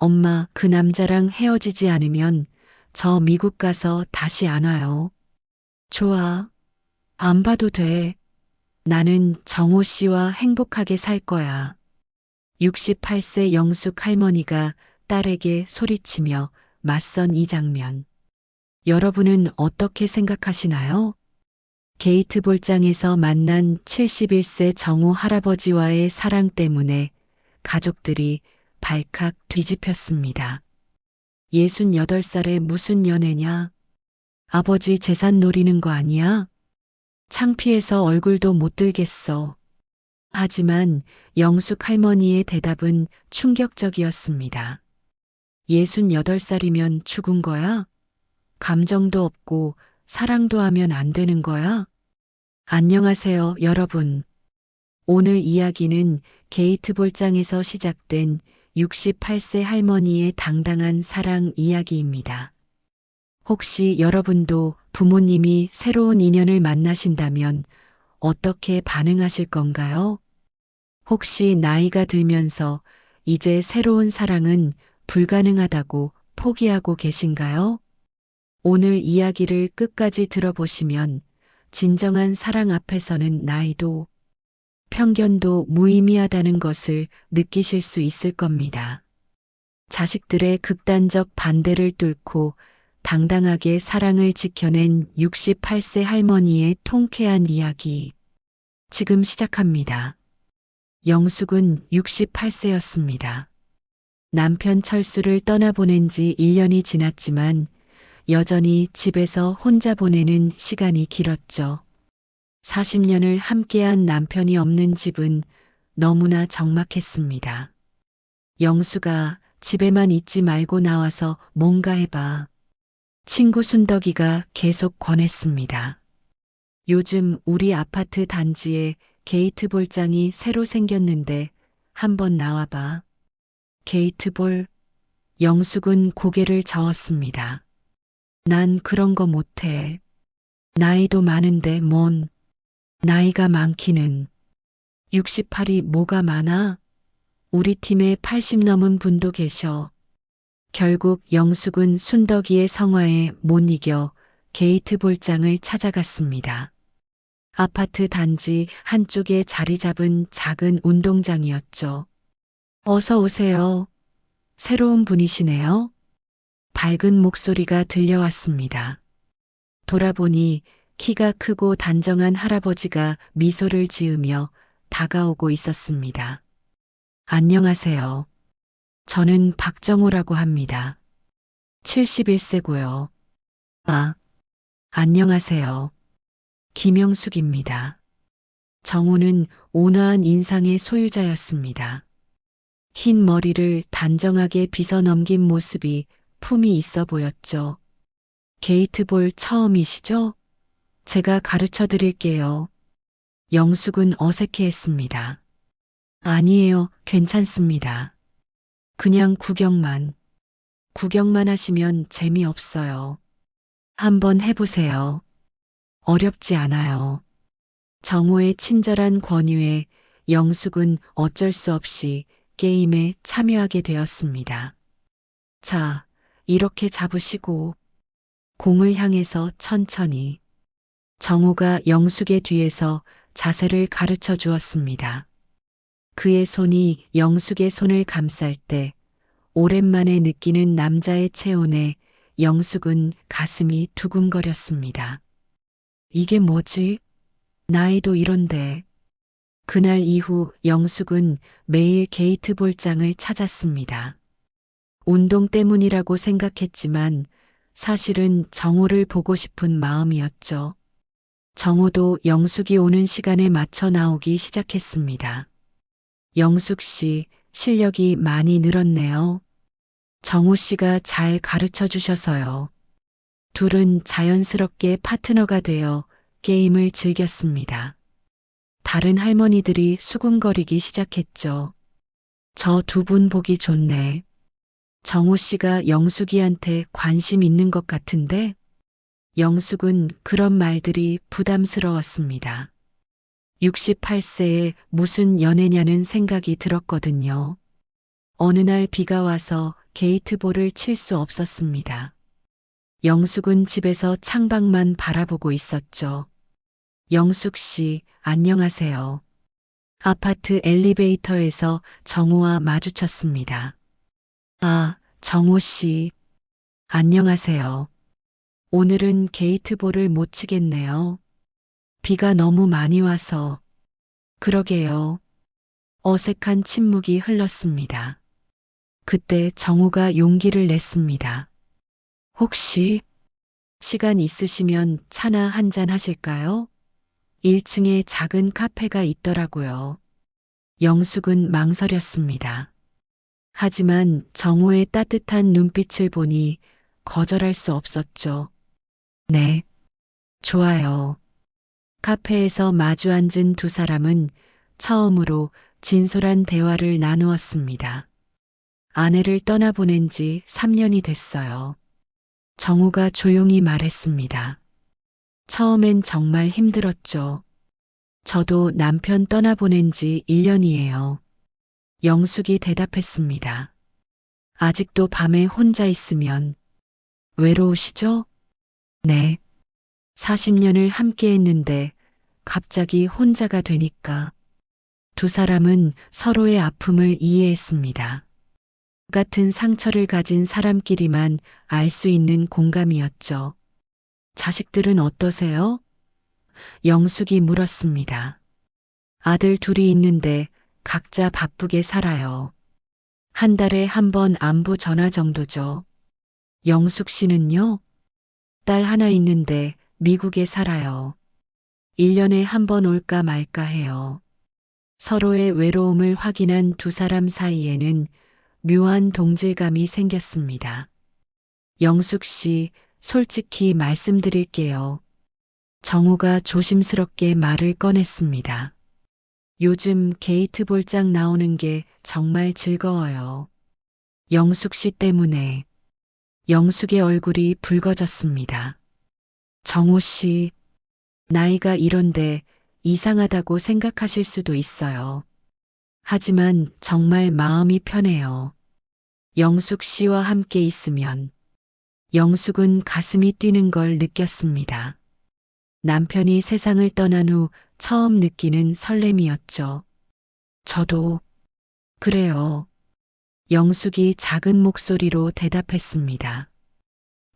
엄마, 그 남자랑 헤어지지 않으면 저 미국 가서 다시 안 와요. 좋아. 안 봐도 돼. 나는 정호 씨와 행복하게 살 거야. 68세 영숙 할머니가 딸에게 소리치며 맞선 이 장면. 여러분은 어떻게 생각하시나요? 게이트 볼장에서 만난 71세 정호 할아버지와의 사랑 때문에 가족들이 발칵 뒤집혔습니다. 68살에 무슨 연애냐? 아버지 재산 노리는 거 아니야? 창피해서 얼굴도 못 들겠어. 하지만 영숙 할머니의 대답은 충격적이었습니다. 68살이면 죽은 거야? 감정도 없고 사랑도 하면 안 되는 거야? 안녕하세요, 여러분. 오늘 이야기는 게이트 볼장에서 시작된 68세 할머니의 당당한 사랑 이야기입니다. 혹시 여러분도 부모님이 새로운 인연을 만나신다면 어떻게 반응하실 건가요? 혹시 나이가 들면서 이제 새로운 사랑은 불가능하다고 포기하고 계신가요? 오늘 이야기를 끝까지 들어보시면 진정한 사랑 앞에서는 나이도 편견도 무의미하다는 것을 느끼실 수 있을 겁니다. 자식들의 극단적 반대를 뚫고 당당하게 사랑을 지켜낸 68세 할머니의 통쾌한 이야기. 지금 시작합니다. 영숙은 68세였습니다. 남편 철수를 떠나보낸 지 1년이 지났지만 여전히 집에서 혼자 보내는 시간이 길었죠. 40년을 함께한 남편이 없는 집은 너무나 적막했습니다. 영수가 집에만 있지 말고 나와서 뭔가 해봐. 친구 순덕이가 계속 권했습니다. 요즘 우리 아파트 단지에 게이트볼장이 새로 생겼는데 한번 나와봐. 게이트볼? 영숙은 고개를 저었습니다. 난 그런 거 못해. 나이도 많은데 뭔. 나이가 많기는. 68이 뭐가 많아? 우리 팀에 80 넘은 분도 계셔. 결국 영숙은 순덕이의 성화에 못 이겨 게이트 볼장을 찾아갔습니다. 아파트 단지 한쪽에 자리 잡은 작은 운동장이었죠. 어서 오세요. 새로운 분이시네요. 밝은 목소리가 들려왔습니다. 돌아보니 키가 크고 단정한 할아버지가 미소를 지으며 다가오고 있었습니다. 안녕하세요. 저는 박정호라고 합니다. 71세고요. 아, 안녕하세요. 김영숙입니다. 정호는 온화한 인상의 소유자였습니다. 흰 머리를 단정하게 빗어 넘긴 모습이 품이 있어 보였죠. 게이트볼 처음이시죠? 제가 가르쳐 드릴게요. 영숙은 어색해했습니다. 아니에요, 괜찮습니다. 그냥 구경만 하시면 재미없어요. 한번 해보세요. 어렵지 않아요. 정호의 친절한 권유에 영숙은 어쩔 수 없이 게임에 참여하게 되었습니다. 자, 이렇게 잡으시고 공을 향해서 천천히. 정호가 영숙의 뒤에서 자세를 가르쳐 주었습니다. 그의 손이 영숙의 손을 감쌀 때 오랜만에 느끼는 남자의 체온에 영숙은 가슴이 두근거렸습니다. 이게 뭐지? 나이도 이런데. 그날 이후 영숙은 매일 게이트 볼장을 찾았습니다. 운동 때문이라고 생각했지만 사실은 정호를 보고 싶은 마음이었죠. 정호도 영숙이 오는 시간에 맞춰 나오기 시작했습니다. 영숙 씨, 실력이 많이 늘었네요. 정호 씨가 잘 가르쳐 주셔서요. 둘은 자연스럽게 파트너가 되어 게임을 즐겼습니다. 다른 할머니들이 수군거리기 시작했죠. 저 두 분 보기 좋네. 정호 씨가 영숙이한테 관심 있는 것 같은데? 영숙은 그런 말들이 부담스러웠습니다. 68세에 무슨 연애냐는 생각이 들었거든요. 어느 날 비가 와서 게이트볼을 칠 수 없었습니다. 영숙은 집에서 창밖만 바라보고 있었죠. 영숙 씨, 안녕하세요. 아파트 엘리베이터에서 정호와 마주쳤습니다. 아, 정호 씨. 안녕하세요. 오늘은 게이트볼을 못 치겠네요. 비가 너무 많이 와서. 그러게요. 어색한 침묵이 흘렀습니다. 그때 정호가 용기를 냈습니다. 혹시 시간 있으시면 차나 한잔 하실까요? 1층에 작은 카페가 있더라고요. 영숙은 망설였습니다. 하지만 정호의 따뜻한 눈빛을 보니 거절할 수 없었죠. 네, 좋아요. 카페에서 마주 앉은 두 사람은 처음으로 진솔한 대화를 나누었습니다. 아내를 떠나보낸 지 3년이 됐어요. 정호가 조용히 말했습니다. 처음엔 정말 힘들었죠. 저도 남편 떠나보낸 지 1년이에요. 영숙이 대답했습니다. 아직도 밤에 혼자 있으면 외로우시죠? 네. 40년을 함께 했는데 갑자기 혼자가 되니까 두 사람은 서로의 아픔을 이해했습니다. 같은 상처를 가진 사람끼리만 알 수 있는 공감이었죠. 자식들은 어떠세요? 영숙이 물었습니다. 아들 둘이 있는데 각자 바쁘게 살아요. 한 달에 한 번 안부 전화 정도죠. 영숙 씨는요? 딸 하나 있는데 미국에 살아요. 1년에 한 번 올까 말까 해요. 서로의 외로움을 확인한 두 사람 사이에는 묘한 동질감이 생겼습니다. 영숙 씨, 솔직히 말씀드릴게요. 정호가 조심스럽게 말을 꺼냈습니다. 요즘 게이트볼장 나오는 게 정말 즐거워요. 영숙 씨 때문에. 영숙의 얼굴이 붉어졌습니다. 정호 씨, 나이가 이런데 이상하다고 생각하실 수도 있어요. 하지만 정말 마음이 편해요. 영숙 씨와 함께 있으면. 영숙은 가슴이 뛰는 걸 느꼈습니다. 남편이 세상을 떠난 후 처음 느끼는 설렘이었죠. 저도 그래요. 영숙이 작은 목소리로 대답했습니다.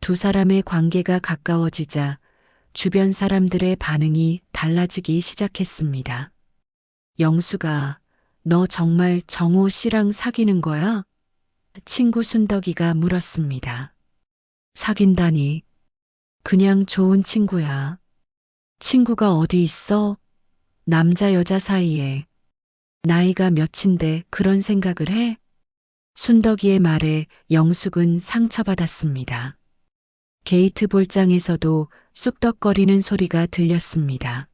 두 사람의 관계가 가까워지자 주변 사람들의 반응이 달라지기 시작했습니다. 영숙아, 너 정말 정호 씨랑 사귀는 거야? 친구 순덕이가 물었습니다. 사귄다니. 그냥 좋은 친구야. 친구가 어디 있어? 남자 여자 사이에. 나이가 몇인데 그런 생각을 해? 순덕이의 말에 영숙은 상처받았습니다. 게이트볼장에서도 쑥덕거리는 소리가 들렸습니다.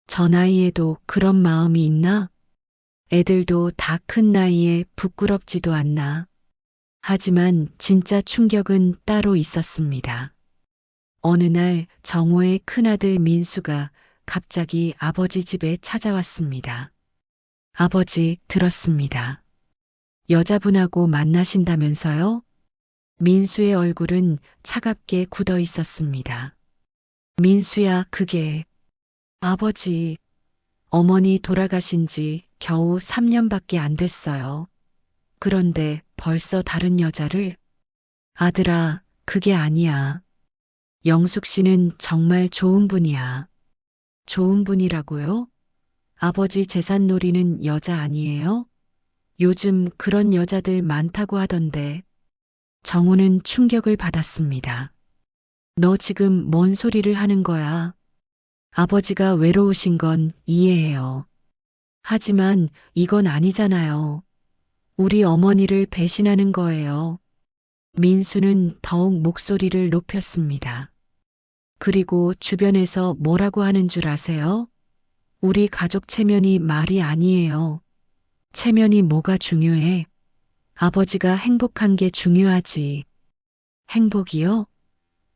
저 나이에도 그런 마음이 있나? 애들도 다 큰 나이에 부끄럽지도 않나. 하지만 진짜 충격은 따로 있었습니다. 어느 날 정호의 큰아들 민수가 갑자기 아버지 집에 찾아왔습니다. 아버지, 들었습니다. 여자분하고 만나신다면서요? 민수의 얼굴은 차갑게 굳어 있었습니다. 민수야, 그게. 아버지, 어머니 돌아가신 지 겨우 3년밖에 안 됐어요. 그런데 벌써 다른 여자를? 아들아, 그게 아니야. 영숙 씨는 정말 좋은 분이야. 좋은 분이라고요? 아버지 재산 노리는 여자 아니에요? 요즘 그런 여자들 많다고 하던데. 정호는 충격을 받았습니다. 너 지금 뭔 소리를 하는 거야? 아버지가 외로우신 건 이해해요. 하지만 이건 아니잖아요. 우리 어머니를 배신하는 거예요. 민수는 더욱 목소리를 높였습니다. 그리고 주변에서 뭐라고 하는 줄 아세요? 우리 가족 체면이 말이 아니에요. 체면이 뭐가 중요해? 아버지가 행복한 게 중요하지. 행복이요?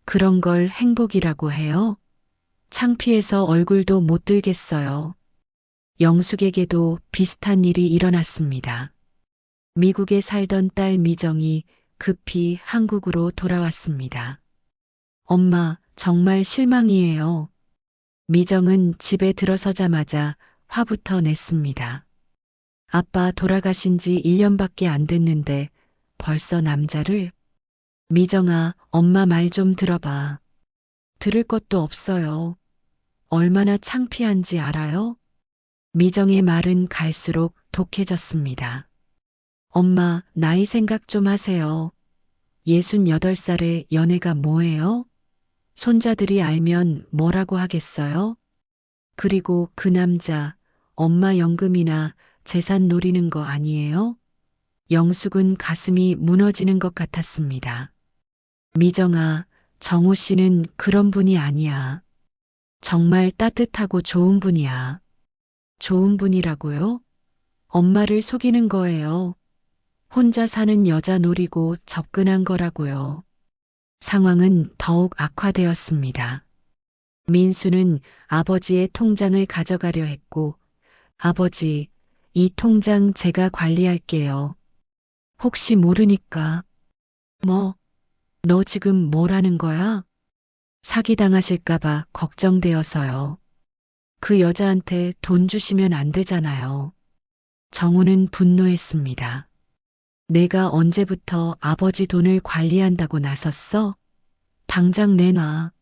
그런 걸 행복이라고 해요? 창피해서 얼굴도 못 들겠어요. 영숙에게도 비슷한 일이 일어났습니다. 미국에 살던 딸 미정이 급히 한국으로 돌아왔습니다. 엄마, 정말 실망이에요. 미정은 집에 들어서자마자 화부터 냈습니다. 아빠 돌아가신 지 1년밖에 안 됐는데 벌써 남자를? 미정아, 엄마 말 좀 들어봐. 들을 것도 없어요. 얼마나 창피한지 알아요? 미정의 말은 갈수록 독해졌습니다. 엄마, 나이 생각 좀 하세요. 68살에 연애가 뭐예요? 손자들이 알면 뭐라고 하겠어요? 그리고 그 남자, 엄마 연금이나 재산 노리는 거 아니에요? 영숙은 가슴이 무너지는 것 같았습니다. 미정아, 정우 씨는 그런 분이 아니야. 정말 따뜻하고 좋은 분이야. 좋은 분이라고요? 엄마를 속이는 거예요. 혼자 사는 여자 노리고 접근한 거라고요. 상황은 더욱 악화되었습니다. 민수는 아버지의 통장을 가져가려 했고, 아버지, 이 통장 제가 관리할게요. 혹시 모르니까. 뭐, 너 지금 뭐라는 거야? 사기당하실까봐 걱정되어서요. 그 여자한테 돈 주시면 안 되잖아요. 정우는 분노했습니다. 내가 언제부터 아버지 돈을 관리한다고 나섰어? 당장 내놔.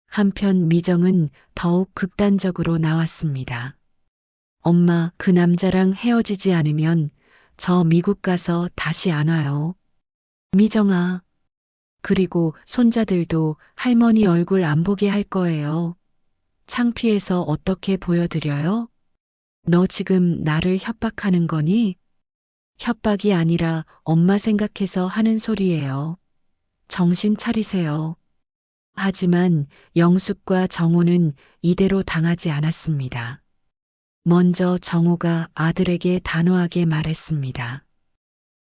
한편 미정은 더욱 극단적으로 나왔습니다. 엄마, 그 남자랑 헤어지지 않으면 저 미국 가서 다시 안 와요. 미정아. 그리고 손자들도 할머니 얼굴 안 보게 할 거예요. 창피해서 어떻게 보여드려요? 너 지금 나를 협박하는 거니? 협박이 아니라 엄마 생각해서 하는 소리예요. 정신 차리세요. 하지만 영숙과 정호는 이대로 당하지 않았습니다. 먼저 정호가 아들에게 단호하게 말했습니다.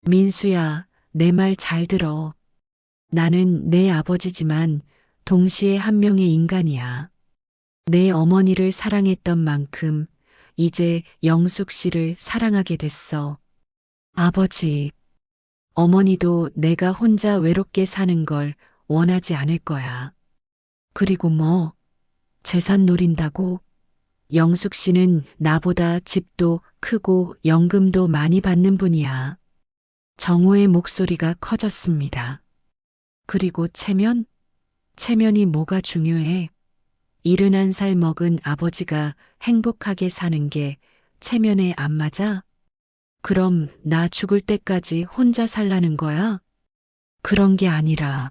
민수야, 내 말 잘 들어. 나는 내 아버지지만 동시에 한 명의 인간이야. 내 어머니를 사랑했던 만큼 이제 영숙 씨를 사랑하게 됐어. 아버지, 어머니도 내가 혼자 외롭게 사는 걸 원하지 않을 거야. 그리고 뭐, 재산 노린다고? 영숙 씨는 나보다 집도 크고 연금도 많이 받는 분이야. 정호의 목소리가 커졌습니다. 그리고 체면? 체면이 뭐가 중요해? 71살 먹은 아버지가 행복하게 사는 게 체면에 안 맞아? 그럼 나 죽을 때까지 혼자 살라는 거야? 그런 게 아니라.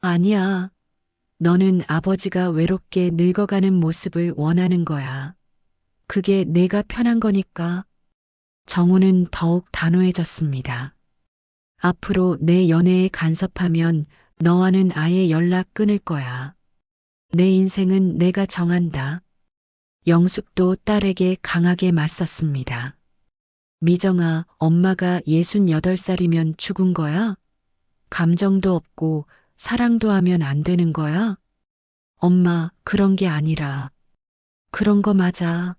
아니야. 너는 아버지가 외롭게 늙어가는 모습을 원하는 거야. 그게 내가 편한 거니까. 정우는 더욱 단호해졌습니다. 앞으로 내 연애에 간섭하면 너와는 아예 연락 끊을 거야. 내 인생은 내가 정한다. 영숙도 딸에게 강하게 맞섰습니다. 미정아, 엄마가 68살이면 죽은 거야? 감정도 없고 사랑도 하면 안 되는 거야? 엄마, 그런 게 아니라. 그런 거 맞아.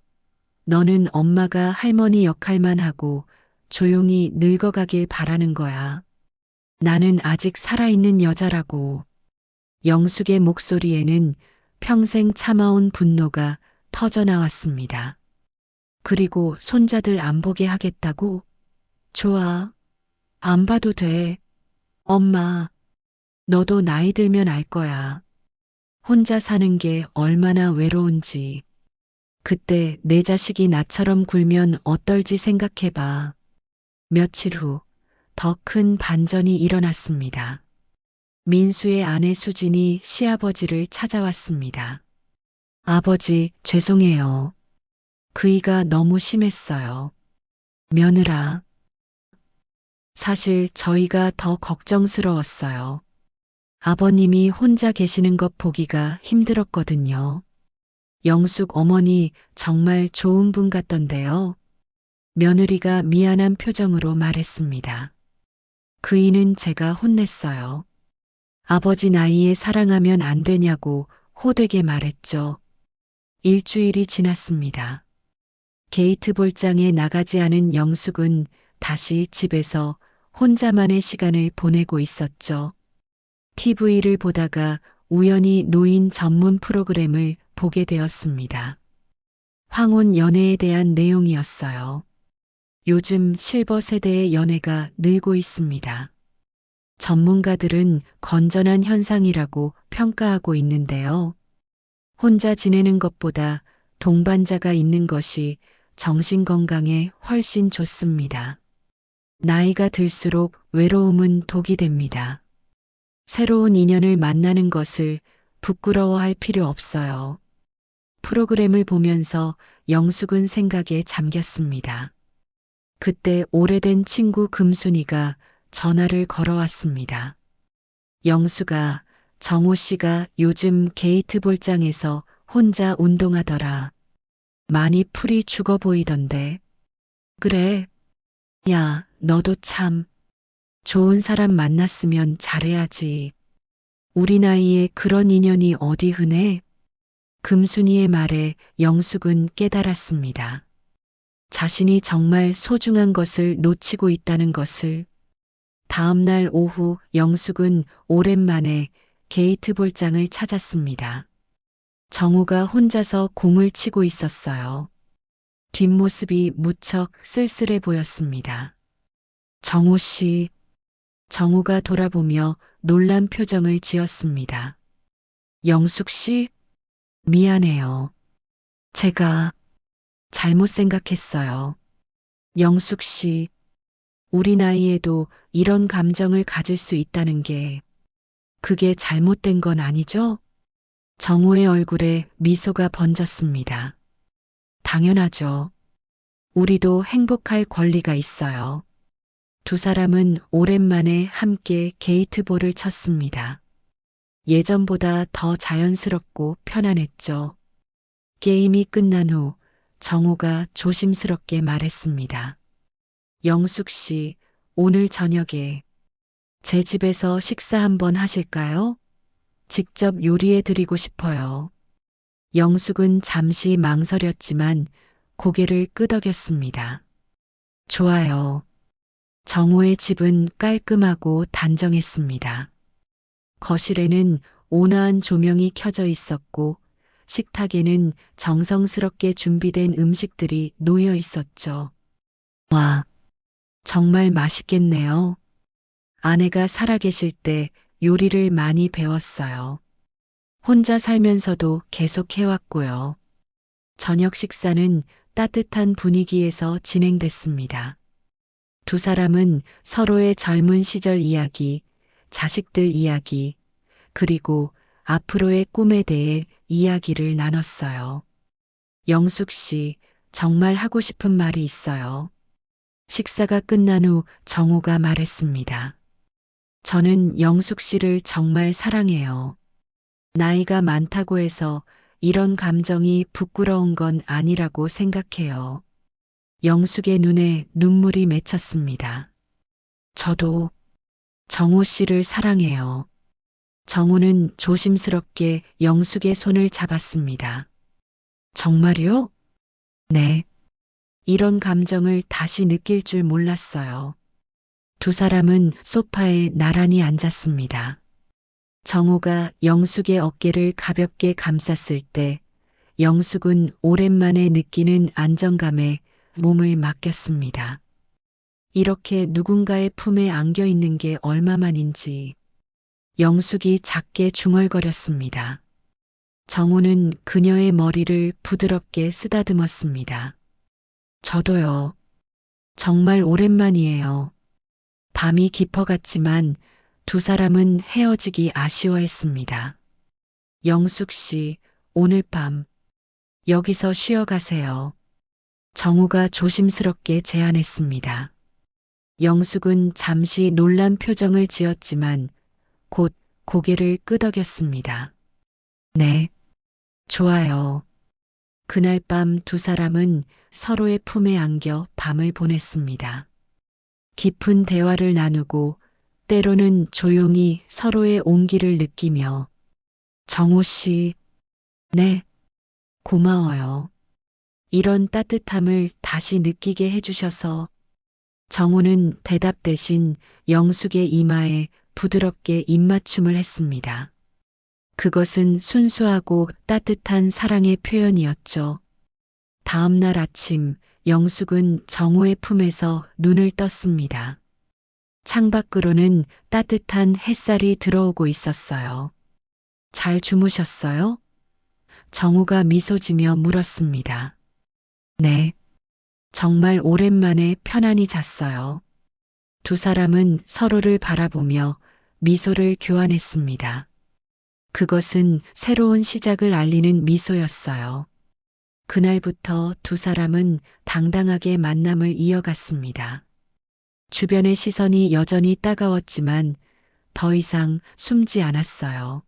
너는 엄마가 할머니 역할만 하고 조용히 늙어가길 바라는 거야. 나는 아직 살아있는 여자라고. 영숙의 목소리에는 평생 참아온 분노가 터져 나왔습니다. 그리고 손자들 안 보게 하겠다고? 좋아. 안 봐도 돼. 엄마, 너도 나이 들면 알 거야. 혼자 사는 게 얼마나 외로운지. 그때 내 자식이 나처럼 굴면 어떨지 생각해봐. 며칠 후 더 큰 반전이 일어났습니다. 민수의 아내 수진이 시아버지를 찾아왔습니다. 아버지, 죄송해요. 그이가 너무 심했어요. 며느라. 사실 저희가 더 걱정스러웠어요. 아버님이 혼자 계시는 것 보기가 힘들었거든요. 영숙 어머니 정말 좋은 분 같던데요. 며느리가 미안한 표정으로 말했습니다. 그이는 제가 혼냈어요. 아버지 나이에 사랑하면 안 되냐고 호되게 말했죠. 일주일이 지났습니다. 게이트 볼장에 나가지 않은 영숙은 다시 집에서 혼자만의 시간을 보내고 있었죠. TV를 보다가 우연히 노인 전문 프로그램을 보게 되었습니다. 황혼 연애에 대한 내용이었어요. 요즘 실버 세대의 연애가 늘고 있습니다. 전문가들은 건전한 현상이라고 평가하고 있는데요. 혼자 지내는 것보다 동반자가 있는 것이 정신 건강에 훨씬 좋습니다. 나이가 들수록 외로움은 독이 됩니다. 새로운 인연을 만나는 것을 부끄러워할 필요 없어요. 프로그램을 보면서 영숙은 생각에 잠겼습니다. 그때 오래된 친구 금순이가 전화를 걸어왔습니다. 영수가, 정호 씨가 요즘 게이트 볼장에서 혼자 운동하더라. 많이 풀이 죽어 보이던데. 그래. 야, 너도 참 좋은 사람 만났으면 잘해야지. 우리 나이에 그런 인연이 어디 흔해? 금순이의 말에 영숙은 깨달았습니다. 자신이 정말 소중한 것을 놓치고 있다는 것을. 다음 날 오후 영숙은 오랜만에 게이트 볼장을 찾았습니다. 정우가 혼자서 공을 치고 있었어요. 뒷모습이 무척 쓸쓸해 보였습니다. 정우 씨, 정우가 돌아보며 놀란 표정을 지었습니다. 영숙 씨, 미안해요. 제가 잘못 생각했어요. 영숙 씨, 우리 나이에도 이런 감정을 가질 수 있다는 게 그게 잘못된 건 아니죠? 정우의 얼굴에 미소가 번졌습니다. 당연하죠. 우리도 행복할 권리가 있어요. 두 사람은 오랜만에 함께 게이트볼을 쳤습니다. 예전보다 더 자연스럽고 편안했죠. 게임이 끝난 후 정우가 조심스럽게 말했습니다. 영숙 씨, 오늘 저녁에 제 집에서 식사 한번 하실까요? 직접 요리해 드리고 싶어요. 영숙은 잠시 망설였지만 고개를 끄덕였습니다. 좋아요. 정호의 집은 깔끔하고 단정했습니다. 거실에는 온화한 조명이 켜져 있었고 식탁에는 정성스럽게 준비된 음식들이 놓여 있었죠. 와, 정말 맛있겠네요. 아내가 살아계실 때 요리를 많이 배웠어요. 혼자 살면서도 계속 해왔고요. 저녁 식사는 따뜻한 분위기에서 진행됐습니다. 두 사람은 서로의 젊은 시절 이야기, 자식들 이야기, 그리고 앞으로의 꿈에 대해 이야기를 나눴어요. 영숙 씨, 정말 하고 싶은 말이 있어요. 식사가 끝난 후 정호가 말했습니다. 저는 영숙 씨를 정말 사랑해요. 나이가 많다고 해서 이런 감정이 부끄러운 건 아니라고 생각해요. 영숙의 눈에 눈물이 맺혔습니다. 저도 정호 씨를 사랑해요. 정호는 조심스럽게 영숙의 손을 잡았습니다. 정말요? 네. 이런 감정을 다시 느낄 줄 몰랐어요. 두 사람은 소파에 나란히 앉았습니다. 정호가 영숙의 어깨를 가볍게 감쌌을 때 영숙은 오랜만에 느끼는 안정감에 몸을 맡겼습니다. 이렇게 누군가의 품에 안겨 있는 게 얼마만인지 영숙이 작게 중얼거렸습니다. 정호는 그녀의 머리를 부드럽게 쓰다듬었습니다. 저도요. 정말 오랜만이에요. 밤이 깊어갔지만 두 사람은 헤어지기 아쉬워했습니다. 영숙 씨, 오늘 밤 여기서 쉬어가세요. 정우가 조심스럽게 제안했습니다. 영숙은 잠시 놀란 표정을 지었지만 곧 고개를 끄덕였습니다. 네, 좋아요. 그날 밤 두 사람은 서로의 품에 안겨 밤을 보냈습니다. 깊은 대화를 나누고 때로는 조용히 서로의 온기를 느끼며 정호 씨, 네, 고마워요. 이런 따뜻함을 다시 느끼게 해주셔서 정우는 대답 대신 영숙의 이마에 부드럽게 입맞춤을 했습니다. 그것은 순수하고 따뜻한 사랑의 표현이었죠. 다음 날 아침 영숙은 정우의 품에서 눈을 떴습니다. 창밖으로는 따뜻한 햇살이 들어오고 있었어요. 잘 주무셨어요? 정우가 미소 지며 물었습니다. 네. 정말 오랜만에 편안히 잤어요. 두 사람은 서로를 바라보며 미소를 교환했습니다. 그것은 새로운 시작을 알리는 미소였어요. 그날부터 두 사람은 당당하게 만남을 이어갔습니다. 주변의 시선이 여전히 따가웠지만 더 이상 숨지 않았어요.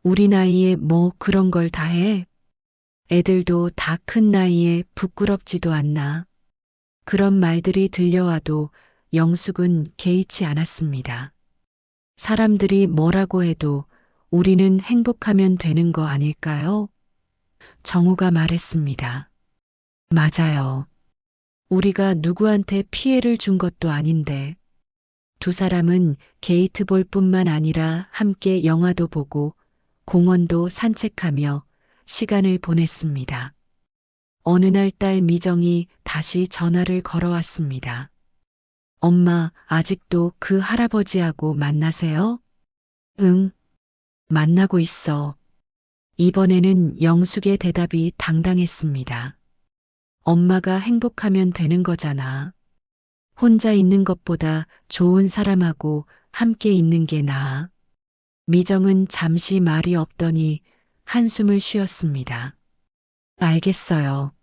우리 나이에 뭐 그런 걸 다 해? 애들도 다 큰 나이에 부끄럽지도 않나. 그런 말들이 들려와도 영숙은 개의치 않았습니다. 사람들이 뭐라고 해도 우리는 행복하면 되는 거 아닐까요? 정우가 말했습니다. 맞아요. 우리가 누구한테 피해를 준 것도 아닌데. 두 사람은 게이트볼 뿐만 아니라 함께 영화도 보고 공원도 산책하며 시간을 보냈습니다. 어느 날 딸 미정이 다시 전화를 걸어왔습니다. 엄마, 아직도 그 할아버지하고 만나세요? 응, 만나고 있어. 이번에는 영숙의 대답이 당당했습니다. 엄마가 행복하면 되는 거잖아. 혼자 있는 것보다 좋은 사람하고 함께 있는 게 나아. 미정은 잠시 말이 없더니 한숨을 쉬었습니다. 알겠어요.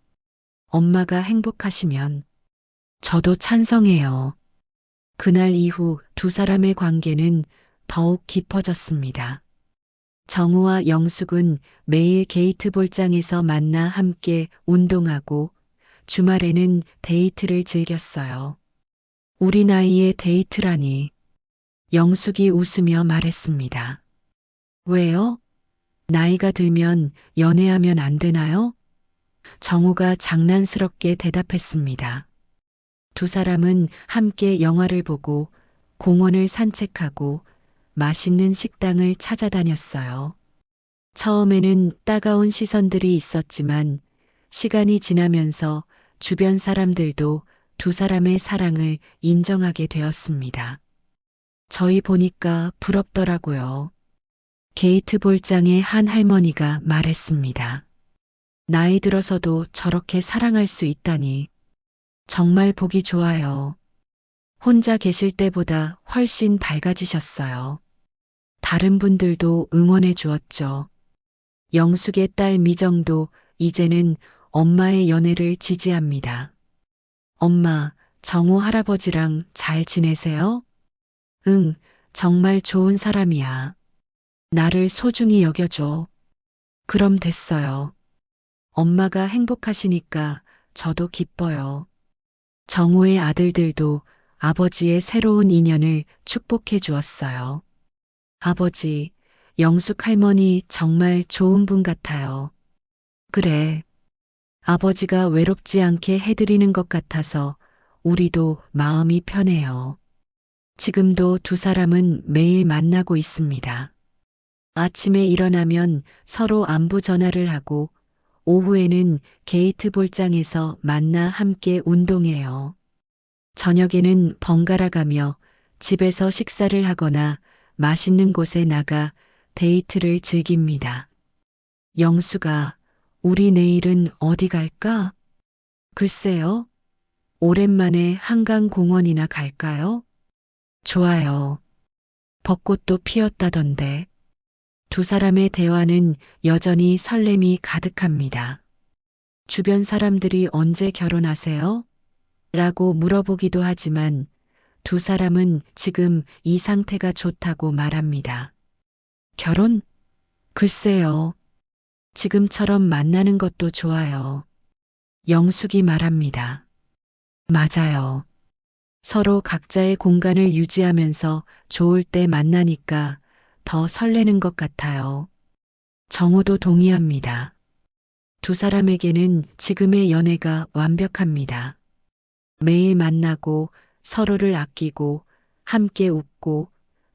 엄마가 행복하시면 저도 찬성해요. 그날 이후 두 사람의 관계는 더욱 깊어졌습니다. 정우와 영숙은 매일 게이트볼장에서 만나 함께 운동하고 주말에는 데이트를 즐겼어요. 우리 나이에 데이트라니. 영숙이 웃으며 말했습니다. 왜요? 나이가 들면 연애하면 안 되나요? 정우가 장난스럽게 대답했습니다. 두 사람은 함께 영화를 보고 공원을 산책하고 맛있는 식당을 찾아다녔어요. 처음에는 따가운 시선들이 있었지만 시간이 지나면서 주변 사람들도 두 사람의 사랑을 인정하게 되었습니다. 저희 보니까 부럽더라고요. 게이트볼장의 한 할머니가 말했습니다. 나이 들어서도 저렇게 사랑할 수 있다니 정말 보기 좋아요. 혼자 계실 때보다 훨씬 밝아지셨어요. 다른 분들도 응원해 주었죠. 영숙의 딸 미정도 이제는 엄마의 연애를 지지합니다. 엄마, 정우 할아버지랑 잘 지내세요? 응, 정말 좋은 사람이야. 나를 소중히 여겨줘. 그럼 됐어요. 엄마가 행복하시니까 저도 기뻐요. 정우의 아들들도 아버지의 새로운 인연을 축복해 주었어요. 아버지, 영숙 할머니 정말 좋은 분 같아요. 그래. 아버지가 외롭지 않게 해드리는 것 같아서 우리도 마음이 편해요. 지금도 두 사람은 매일 만나고 있습니다. 아침에 일어나면 서로 안부 전화를 하고 오후에는 게이트볼장에서 만나 함께 운동해요. 저녁에는 번갈아 가며 집에서 식사를 하거나 맛있는 곳에 나가 데이트를 즐깁니다. 영수가 우리 내일은 어디 갈까? 글쎄요. 오랜만에 한강공원이나 갈까요? 좋아요. 벚꽃도 피었다던데. 두 사람의 대화는 여전히 설렘이 가득합니다. 주변 사람들이 언제 결혼하세요? 라고 물어보기도 하지만 두 사람은 지금 이 상태가 좋다고 말합니다. 결혼? 글쎄요. 지금처럼 만나는 것도 좋아요. 영숙이 말합니다. 맞아요. 서로 각자의 공간을 유지하면서 좋을 때 만나니까 더 설레는 것 같아요. 정우도 동의합니다. 두 사람에게는 지금의 연애가 완벽합니다. 매일 만나고 서로를 아끼고 함께 웃고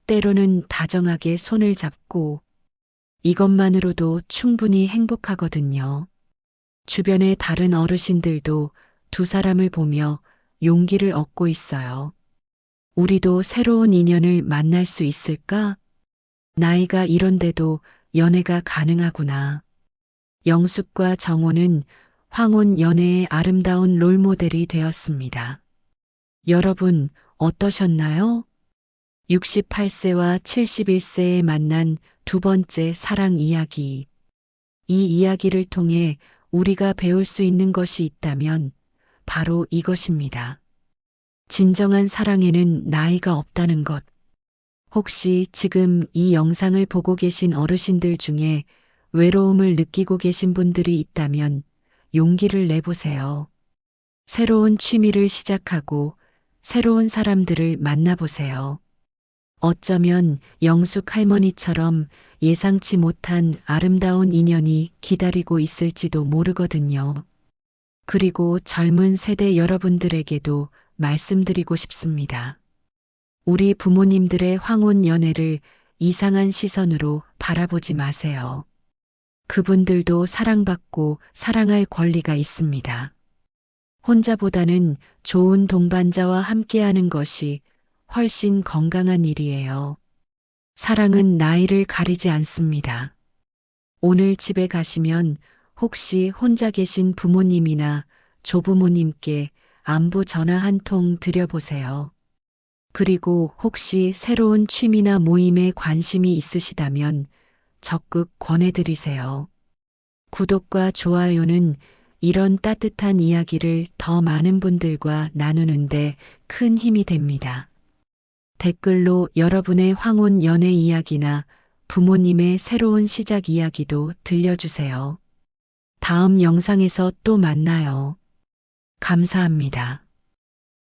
때로는 다정하게 손을 잡고 이것만으로도 충분히 행복하거든요. 주변의 다른 어르신들도 두 사람을 보며 용기를 얻고 있어요. 우리도 새로운 인연을 만날 수 있을까? 나이가 이런데도 연애가 가능하구나. 영숙과 정호는 황혼 연애의 아름다운 롤모델이 되었습니다. 여러분, 어떠셨나요? 68세와 71세에 만난 두 번째 사랑 이야기. 이 이야기를 통해 우리가 배울 수 있는 것이 있다면 바로 이것입니다. 진정한 사랑에는 나이가 없다는 것. 혹시 지금 이 영상을 보고 계신 어르신들 중에 외로움을 느끼고 계신 분들이 있다면 용기를 내보세요. 새로운 취미를 시작하고 새로운 사람들을 만나보세요. 어쩌면 영숙 할머니처럼 예상치 못한 아름다운 인연이 기다리고 있을지도 모르거든요. 그리고 젊은 세대 여러분들에게도 말씀드리고 싶습니다. 우리 부모님들의 황혼 연애를 이상한 시선으로 바라보지 마세요. 그분들도 사랑받고 사랑할 권리가 있습니다. 혼자보다는 좋은 동반자와 함께하는 것이 훨씬 건강한 일이에요. 사랑은 나이를 가리지 않습니다. 오늘 집에 가시면 혹시 혼자 계신 부모님이나 조부모님께 안부 전화 한 통 드려보세요. 그리고 혹시 새로운 취미나 모임에 관심이 있으시다면 적극 권해드리세요. 구독과 좋아요는 이런 따뜻한 이야기를 더 많은 분들과 나누는데 큰 힘이 됩니다. 댓글로 여러분의 황혼 연애 이야기나 부모님의 새로운 시작 이야기도 들려주세요. 다음 영상에서 또 만나요. 감사합니다.